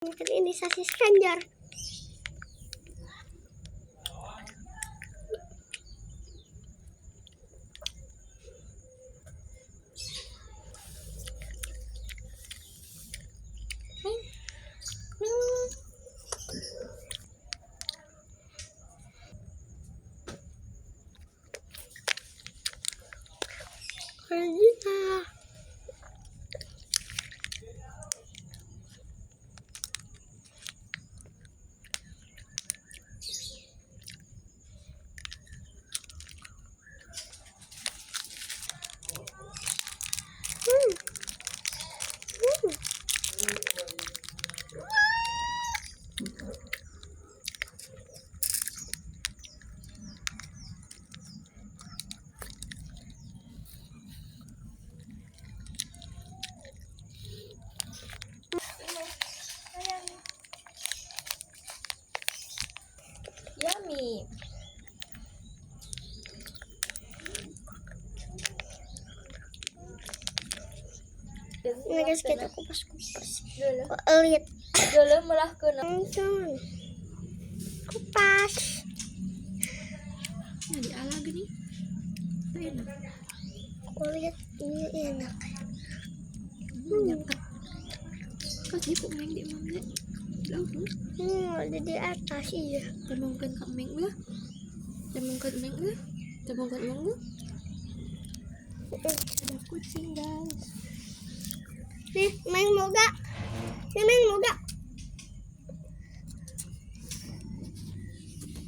Ini sasis Ranger. Yummy. Ini guys, kita kupas-kupas. Dulu. Lihat. Dulu malah kena. Kupas. Nah, di ala gini. Enak. Aku lihat ini enak. Nyaket. Kau sih kok main di mana? Ada di atas iya. Temungkan kambing lah. Temungkan meng lah. Temungkan meng lah. Ada kucing guys. Nih, main moga. Nih, main moga.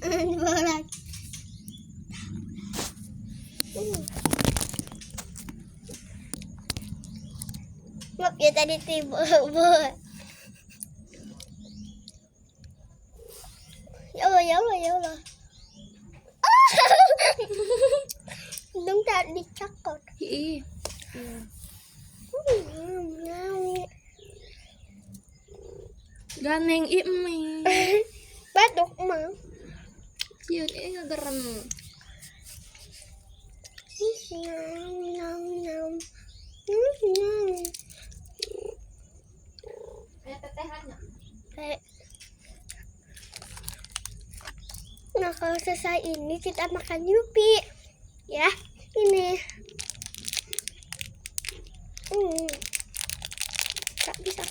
Di bawah lagi. Maaf ya tadi tiba. Ya Allah, ya Allah, ya Allah. Dong tak dicakot. Iya. Ganeng imi. Batuk mah. Yun, ngagerem. Tetehannya. Nah, kalau selesai ini kita makan Yupi. Ya, ini. Tak bisa.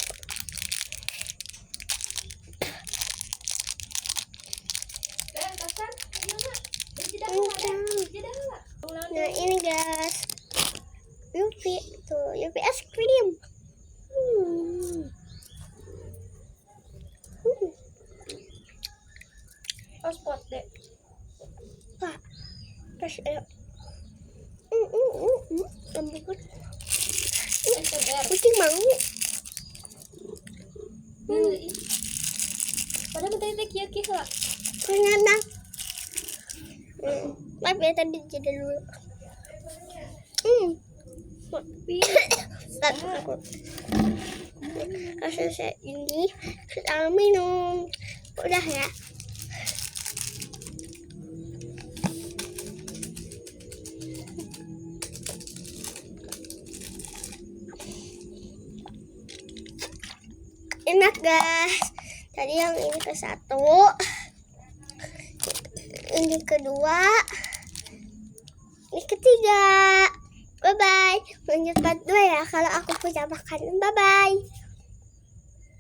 Nah, ini guys. Yupi tuh, Yupi es krim. Oh, spot deh. Pak, terus lembut. Kucing mau. Padahal tadi kia-kia lah. Ternyata. Maaf ya tadi jeda dulu. Takut. Selesai ini kita minum. Udah ya. Enak guys. Tadi yang ini ke satu, ini kedua, ini ketiga. Bye bye. Lanjut part 2 ya kalau aku punya makan. Bye bye.